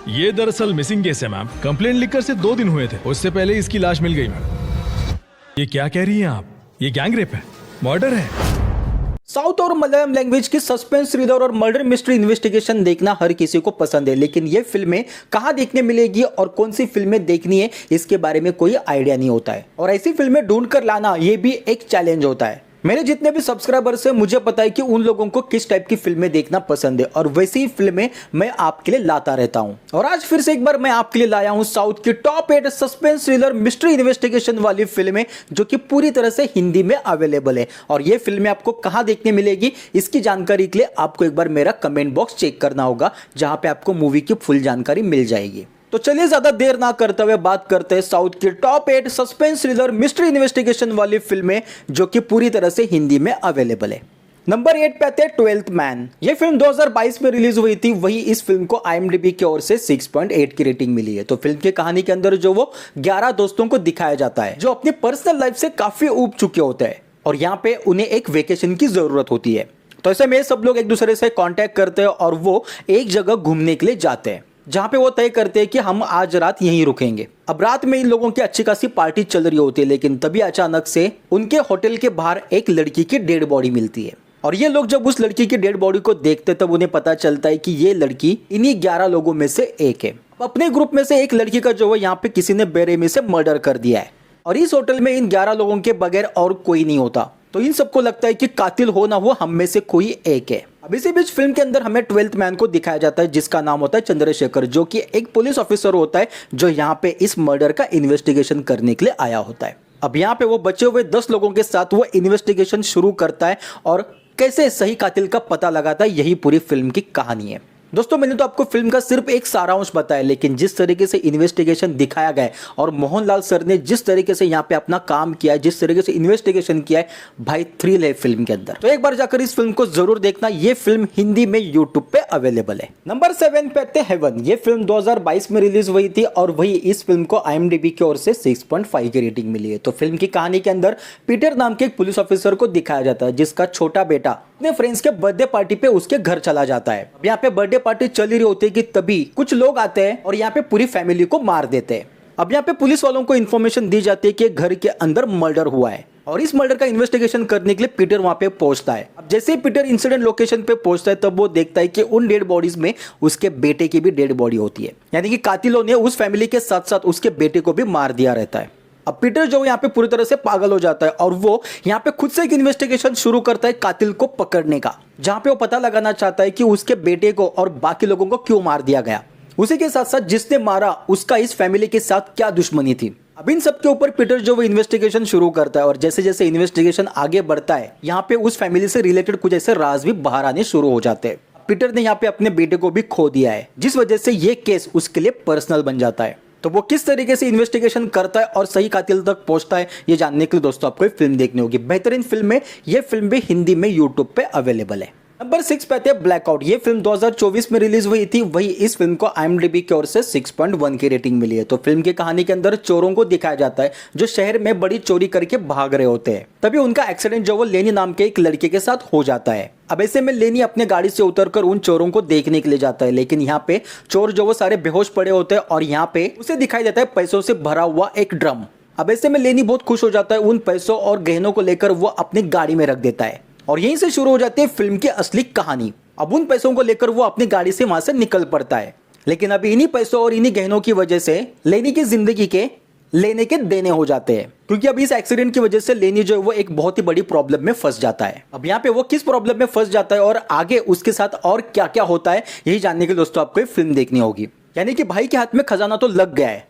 ये दरअसल missing case है मैम। कंप्लेंट लिखकर से 2 दिन हुए थे, उससे पहले इसकी लाश मिल गई मैम। ये क्या कह रही हैं आप? ये गैंग रेप है, मर्डर है। साउथ और मलयालम लैंग्वेज की सस्पेंस थ्रिलर और मर्डर मिस्ट्री इन्वेस्टिगेशन देखना हर किसी को पसंद है, लेकिन ये फिल्में कहां देखने मिलेगी और कौन सी फिल्में देखनी है इसके बारे में कोई आइडिया नहीं होता है। और ऐसी फिल्में ढूंढ कर लाना ये भी एक चैलेंज होता है। मेरे जितने भी सब्सक्राइबर्स हैं मुझे पता है कि उन लोगों को किस टाइप की फिल्में देखना पसंद है, और वैसी ही फिल्में मैं आपके लिए लाता रहता हूं। और आज फिर से एक बार मैं आपके लिए लाया हूं साउथ की top 8 suspense thriller mystery investigation वाली फिल्में, जो कि पूरी तरह से हिंदी में अवेलेबल है। और ये फिल्में आपको कहां देखने मिलेगी इसकी जानकारी के लिए आपको एक बार मेरा कमेंट बॉक्स चेक करना होगा, जहां पे आपको मूवी की फुल जानकारी मिल जाएगी। तो चलिए ज्यादा देर ना करते हुए बात करते हैं साउथ की top 8 suspense thriller mystery investigation वाली फिल्में, जो कि पूरी तरह से हिंदी में अवेलेबल है। नंबर 8 पे आते हैं 12th मैन। ये फिल्म 2022 में रिलीज हुई थी। वही इस फिल्म को IMDb की ओर से 6.8 की रेटिंग मिली है। तो फिल्म की कहानी के अंदर जो वो 11 दोस्तों को दिखाया जाता है जो अपनी पर्सनल लाइफ से काफी ऊब चुके होते हैं, और यहाँ पे उन्हें एक वेकेशन की जरूरत होती है। तो ऐसे में सब लोग एक दूसरे से कॉन्टेक्ट करते हैं और वो एक जगह घूमने के लिए जाते हैं, जहां पे वो तय करते हैं कि हम आज रात यहीं रुकेंगे। अब रात में इन लोगों की अच्छी खासी पार्टी चल रही होती है, लेकिन तभी अचानक से उनके होटल के बाहर एक लड़की की डेड बॉडी मिलती है। और ये लोग जब उस लड़की की डेड बॉडी को देखते तब उन्हें पता चलता है कि ये लड़की इन्हीं 11 लोगों में से एक है। अपने ग्रुप में से एक लड़की का जो है यहाँ पे किसी ने बेरहमी से मर्डर कर दिया है, और इस होटल में इन 11 लोगों के बगैर और कोई नहीं होता। तो इन सबको लगता है कि कातिल हो ना हो हम में से कोई एक है। अब इसी बीच फिल्म के अंदर हमें 12th मैन को दिखाया जाता है, जिसका नाम होता है चंद्रशेखर, जो कि एक पुलिस ऑफिसर होता है जो यहाँ पे इस मर्डर का इन्वेस्टिगेशन करने के लिए आया होता है। अब यहाँ पे वो बचे हुए 10 लोगों के साथ वो इन्वेस्टिगेशन शुरू करता है और कैसे सही कातिल का पता लगाता है, यही पूरी फिल्म की कहानी है। दोस्तों मैंने तो आपको फिल्म का सिर्फ एक सारांश बताया, लेकिन जिस तरीके से इन्वेस्टिगेशन दिखाया गया है और मोहनलाल सर ने जिस तरीके से यहाँ पे अपना काम किया है, जिस तरीके से इन्वेस्टिगेशन किया है, भाई थ्रिल है फिल्म के अंदर। तो एक बार जाकर इस फिल्म को जरूर देखना। ये फिल्म हिंदी में यूट्यूब पे अवेलेबल है। नंबर 7 पे आते हैं हेवन। ये फिल्म 2022 में रिलीज हुई थी, और वही इस फिल्म को IMDb की ओर से 6.5 की रेटिंग मिली है। तो फिल्म की कहानी के अंदर पीटर नाम के एक पुलिस ऑफिसर को दिखाया जाता है, जिसका छोटा बेटा अपने फ्रेंड्स के बर्थडे पार्टी पे उसके घर चला जाता है। अब यहाँ पे बर्थडे पार्टी चल रही होती है कि तभी कुछ लोग आते हैं और यहाँ पे पूरी फैमिली को मार देते हैं। अब यहाँ पे पुलिस वालों को इन्फॉर्मेशन दी जाती है कि घर के अंदर मर्डर हुआ है, और इस मर्डर का इन्वेस्टिगेशन करने के लिए पीटर वहां पे पहुंचता है। अब जैसे ही पीटर इंसिडेंट लोकेशन पे पहुंचता है, तब वो देखता है कि उन डेड बॉडीज में उसके बेटे की भी डेड बॉडी होती है, यानी कि कातिलों ने उस फैमिली के साथ साथ उसके बेटे को भी मार दिया रहता है। अब पीटर जो यहाँ पे पूरी तरह से पागल हो जाता है, और वो यहाँ पे खुद से एक इन्वेस्टिगेशन शुरू करता है कातिल को पकड़ने का, जहाँ पे वो पता लगाना चाहता है कि उसके बेटे को और बाकी लोगों को क्यों मार दिया गया। उसी के साथ साथ जिसने मारा उसका इस फैमिली के साथ क्या दुश्मनी थी। अब इन सब के ऊपर पीटर जो वो इन्वेस्टिगेशन शुरू करता है, और जैसे जैसे इन्वेस्टिगेशन आगे बढ़ता है, यहाँ पे उस फैमिली से रिलेटेड कुछ ऐसे राज भी बाहर आने शुरू हो जाते हैं। पीटर ने यहाँ पे अपने बेटे को भी खो दिया है, जिस वजह से ये केस उसके लिए पर्सनल बन जाता है। तो वो किस तरीके से इन्वेस्टिगेशन करता है और सही कातिल तक पहुंचता है, ये जानने के लिए दोस्तों आपको फिल्म देखनी होगी। बेहतरीन फिल्म है। ये फिल्म भी हिंदी में यूट्यूब पे अवेलेबल है। नंबर 6 पे आते हैं ब्लैकआउट। ये फिल्म 2024 में रिलीज हुई थी। वही इस फिल्म को IMDb की ओर से 6.1 की रेटिंग मिली है। तो फिल्म की कहानी के अंदर चोरों को दिखाया जाता है जो शहर में बड़ी चोरी करके भाग रहे होते हैं। तभी उनका एक्सीडेंट जो वो लेनी नाम के एक लड़के के साथ हो जाता है। अब ऐसे में लेनी अपने गाड़ी से उतरकर उन चोरों को देखने के लिए जाता है, लेकिन यहाँ पे चोर जो वो सारे बेहोश पड़े होते हैं, और यहाँ पे उसे दिखाई देता है पैसों से भरा हुआ एक ड्रम। अब ऐसे में लेनी बहुत खुश हो जाता है। उन पैसों और गहनों को लेकर वो अपनी गाड़ी में रख देता है, और यहीं से शुरू हो जाती है फिल्म की असली कहानी। अब उन पैसों को लेकर वो अपनी गाड़ी से वहां से निकल पड़ता है, लेकिन अब इन्हीं पैसों और इन्हीं गहनों की वजह से लेनी की जिंदगी के लेने के देने हो जाते हैं, क्योंकि अब इस एक्सीडेंट की वजह से लेनी जो है वो एक बहुत ही बड़ी प्रॉब्लम में फंस जाता है। अब यहाँ पे वो किस प्रॉब्लम में फंस जाता है और आगे उसके साथ और क्या क्या होता है, यही जानने के लिए दोस्तों आपको फिल्म देखनी होगी। यानी कि भाई के हाथ में खजाना तो लग गया है,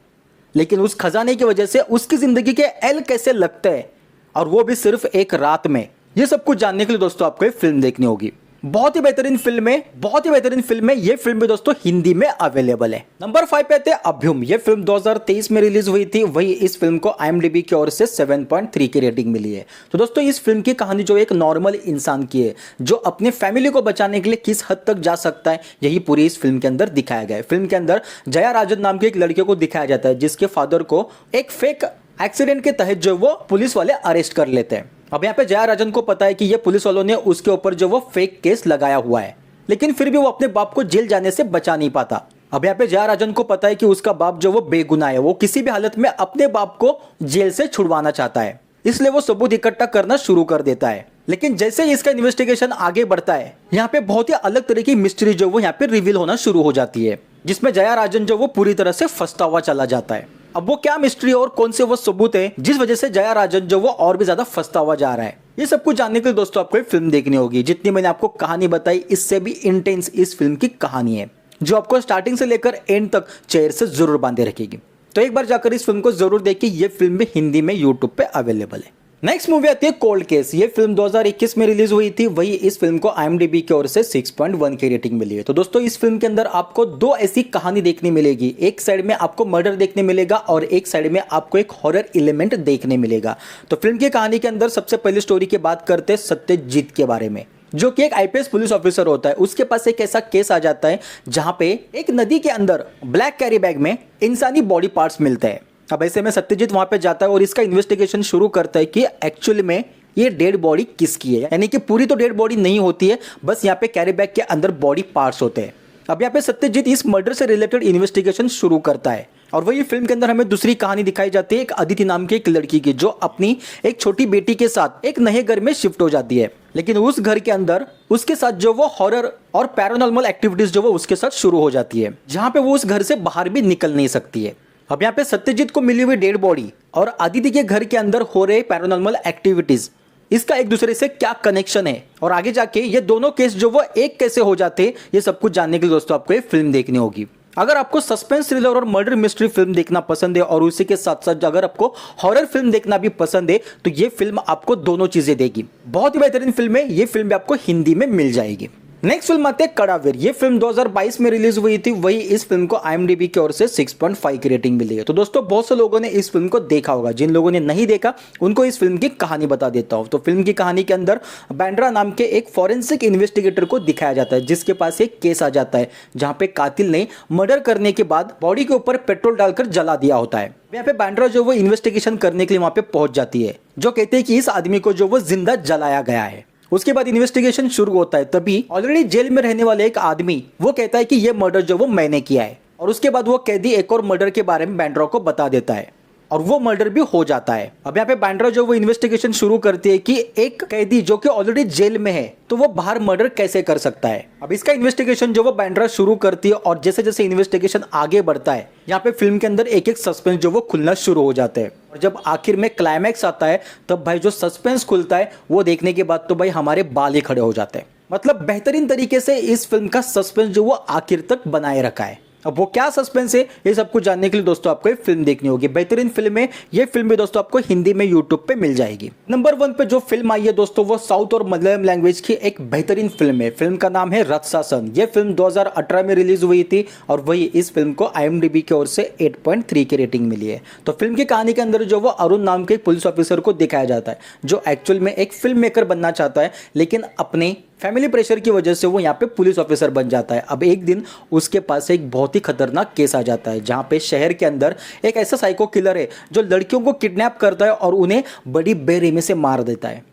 लेकिन उस खजाने की वजह से उसकी जिंदगी के एल कैसे लगते हैं, और वो भी सिर्फ एक रात में। ये सब कुछ जानने के लिए दोस्तों आपको फिल्म देखनी होगी। बहुत ही बेहतरीन फिल्म है, बहुत ही बेहतरीन फिल्म है। ये फिल्म भी दोस्तों हिंदी में अवेलेबल है। नंबर 5 पे आते हैं अभ्युम। ये फिल्म 2023 में रिलीज हुई थी। वही इस फिल्म को IMDb की ओर से 7.3 की रेटिंग मिली है। तो दोस्तों इस फिल्म की कहानी जो एक नॉर्मल इंसान की है, जो अपने फैमिली को बचाने के लिए किस हद तक जा सकता है, यही पूरी इस फिल्म के अंदर दिखाया गया है। फिल्म के अंदर जया राजन नाम के एक लड़के को दिखाया जाता है, जिसके फादर को एक फेक एक्सीडेंट के तहत जो वो पुलिस वाले अरेस्ट कर लेते हैं। अब यहाँ पे जया राजन को पता है कि ये पुलिस वालों ने उसके ऊपर जो वो फेक केस लगाया हुआ है, लेकिन फिर भी वो अपने बाप को जेल जाने से बचा नहीं पाता। अब यहाँ पे जया राजन को पता है कि उसका बाप जो वो बेगुनाह है, वो किसी भी हालत में अपने बाप को जेल से छुड़वाना चाहता है, इसलिए वो सबूत इकट्ठा करना शुरू कर देता है। लेकिन जैसे ही इसका इन्वेस्टिगेशन आगे बढ़ता है, यहाँ पे बहुत ही अलग तरह की मिस्ट्री जो वो यहाँ पे रिवील होना शुरू हो जाती है, जिसमें जया राजन जो वो पूरी तरह से फंसता हुआ चला जाता है। अब वो क्या मिस्ट्री और कौन से वो सबूत है जिस वजह से जया राजन जो वो और भी ज्यादा फंसता हुआ जा रहा है, ये सब कुछ जानने के लिए दोस्तों आपको फिल्म देखनी होगी। जितनी मैंने आपको कहानी बताई, इससे भी इंटेंस इस फिल्म की कहानी है, जो आपको स्टार्टिंग से लेकर एंड तक चेयर से जरूर बांधे रखेगी। तो एक बार जाकर इस फिल्म को जरूर देखिए। ये फिल्म भी हिंदी में यूट्यूब पे अवेलेबल है। नेक्स्ट मूवी आती है कोल्ड केस। ये फिल्म 2021 में रिलीज हुई थी। वही इस फिल्म को IMDb की ओर से 6.1 की रेटिंग मिली है। तो दोस्तों इस फिल्म के अंदर आपको दो ऐसी कहानी देखने मिलेगी। एक साइड में आपको मर्डर देखने मिलेगा और एक साइड में आपको एक हॉरर एलिमेंट देखने मिलेगा। तो फिल्म की कहानी के अंदर सबसे पहली स्टोरी की बात करते हैं सत्यजीत के बारे में, जो कि एक IPS पुलिस ऑफिसर होता है। उसके पास एक ऐसा केस आ जाता है जहां पे एक नदी के अंदर ब्लैक कैरी बैग में इंसानी बॉडी पार्ट्स मिलते हैं। अब ऐसे में सत्यजीत वहां पे जाता है और इसका इन्वेस्टिगेशन शुरू करता है कि एक्चुअली में ये डेड बॉडी किसकी है। यानी कि पूरी तो डेड बॉडी नहीं होती है, बस यहाँ पे कैरी बैग के अंदर बॉडी पार्ट्स होते हैं। अब यहाँ पे सत्यजीत इस मर्डर से रिलेटेड इन्वेस्टिगेशन शुरू करता है और वही फिल्म के अंदर हमें दूसरी कहानी दिखाई जाती है एक अदिति नाम की एक लड़की की, जो अपनी एक छोटी बेटी के साथ एक नए घर में शिफ्ट हो जाती है। लेकिन उस घर के अंदर उसके साथ जो वो हॉरर और पैरानॉर्मल एक्टिविटीज जो वो उसके साथ शुरू हो जाती है, जहां पे वो उस घर से बाहर भी निकल नहीं सकती है। अब यहाँ पे सत्यजीत को मिली हुई डेड बॉडी और आदिति के घर के अंदर हो रहे पैरानॉर्मल एक्टिविटीज, इसका एक दूसरे से क्या कनेक्शन है और आगे जाके ये दोनों केस जो वो एक कैसे हो जाते, ये सब कुछ जानने के लिए दोस्तों आपको ये फिल्म देखनी होगी। अगर आपको सस्पेंस थ्रिलर और मर्डर मिस्ट्री फिल्म देखना पसंद है और उसी के साथ साथ अगर आपको हॉरर फिल्म देखना भी पसंद है, तो ये फिल्म आपको दोनों चीजें देगी। बहुत ही बेहतरीन फिल्म है। ये फिल्म भी आपको हिंदी में मिल जाएगी। नेक्स्ट फिल्म आती है कड़ावीर। ये फिल्म 2022 में रिलीज हुई थी। वही इस फिल्म को IMDb की ओर से 6.5 की रेटिंग मिली है। तो दोस्तों बहुत से लोगों ने इस फिल्म को देखा होगा। जिन लोगों ने नहीं देखा उनको इस फिल्म की कहानी बता देता हूं। तो फिल्म की कहानी के अंदर बैंड्रा नाम के एक फॉरेंसिक इन्वेस्टिगेटर को दिखाया जाता है, जिसके पास एक केस आ जाता है जहां पे कातिल ने मर्डर करने के बाद बॉडी के ऊपर पेट्रोल डालकर जला दिया होता है। यहाँ पे बैंड्रा जो वो इन्वेस्टिगेशन करने के लिए वहां पे पहुंच जाती है, जो कहते हैं कि इस आदमी को जो वो जिंदा जलाया गया है। उसके बाद इन्वेस्टिगेशन शुरू होता है। तभी ऑलरेडी जेल में रहने वाले एक आदमी वो कहता है कि ये मर्डर जो वो मैंने किया है, और उसके बाद वो कैदी एक और मर्डर के बारे में बैंड्रा को बता देता है और वो मर्डर भी हो जाता है। अब यहाँ पे बैंड्रा जो वो इन्वेस्टिगेशन शुरू करती है कि एक कैदी जो कि ऑलरेडी जेल में है, तो वो बाहर मर्डर कैसे कर सकता है। अब इसका इन्वेस्टिगेशन जो वो बैंड्रा शुरू करती है और जैसे जैसे इन्वेस्टिगेशन आगे बढ़ता है, यहाँ पे फिल्म के अंदर एक एक सस्पेंस जो वो खुलना शुरू हो जाते हैं। और जब आखिर में क्लाइमैक्स आता है, तब भाई जो सस्पेंस खुलता है वो देखने के बाद तो भाई हमारे बाल ही खड़े हो जाते हैं। मतलब बेहतरीन तरीके से इस फिल्म का सस्पेंस जो वो आखिर तक बनाए रखा है। अब वो क्या सस्पेंस है, ये सब कुछ जानने के लिए दोस्तों आपको ये फिल्म देखनी होगी। बेहतरीन फिल्म है। ये फिल्म भी दोस्तों आपको हिंदी में यूट्यूब पे मिल जाएगी। नंबर 1 पे जो फिल्म आई है दोस्तों, वो साउथ और मलयालम लैंग्वेज की एक बेहतरीन फिल्म है। फिल्म का नाम है रत्सासन। ये फिल्म 2018 में रिलीज हुई थी और वही इस फिल्म को IMDb की ओर से 8.3 की रेटिंग मिली है। तो फिल्म की कहानी के अंदर जो वो अरुण नाम के एक पुलिस ऑफिसर को दिखाया जाता है, जो एक्चुअल में एक फिल्म मेकर बनना चाहता है, लेकिन अपने फैमिली प्रेशर की वजह से वो यहाँ पे पुलिस ऑफिसर बन जाता है। अब एक दिन उसके पास एक बहुत ही खतरनाक केस आ जाता है, जहाँ पे शहर के अंदर एक ऐसा साइको किलर है जो लड़कियों को किडनैप करता है और उन्हें बड़ी बेरहमी से मार देता है।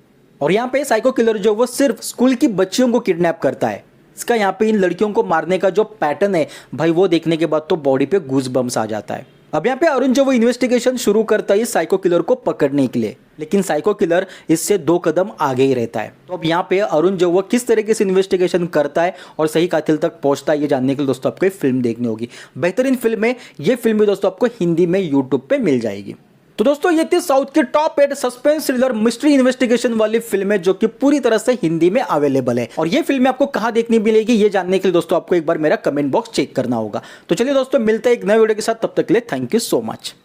और यहाँ पे साइको किलर जो वो सिर्फ स्कूल की बच्चियों को किडनैप करता है। इसका यहाँ पे इन लड़कियों को मारने का जो पैटर्न है भाई, वो देखने के बाद तो बॉडी पे गूज बम्स आ जाता है। अब यहाँ पे अरुण जो वो इन्वेस्टिगेशन शुरू करता है इस साइको किलर को पकड़ने के लिए, लेकिन साइको किलर इससे 2 कदम आगे ही रहता है। तो अब यहाँ पे अरुण जो वो किस तरीके से इन्वेस्टिगेशन करता है और सही कातिल तक पहुंचता है, ये जानने के लिए दोस्तों आपको ये फिल्म देखनी होगी। बेहतरीन फिल्म है। ये फिल्म भी दोस्तों आपको हिंदी में यूट्यूब पे मिल जाएगी। तो दोस्तों ये थी साउथ की top 8 suspense thriller mystery investigation वाली फिल्में, जो कि पूरी तरह से हिंदी में अवेलेबल है। और ये फिल्में आपको कहां देखने मिलेगी, ये जानने के लिए दोस्तों आपको एक बार मेरा कमेंट बॉक्स चेक करना होगा। तो चलिए दोस्तों, मिलते हैं एक नए वीडियो के साथ। तब तक के लिए थैंक यू सो मच।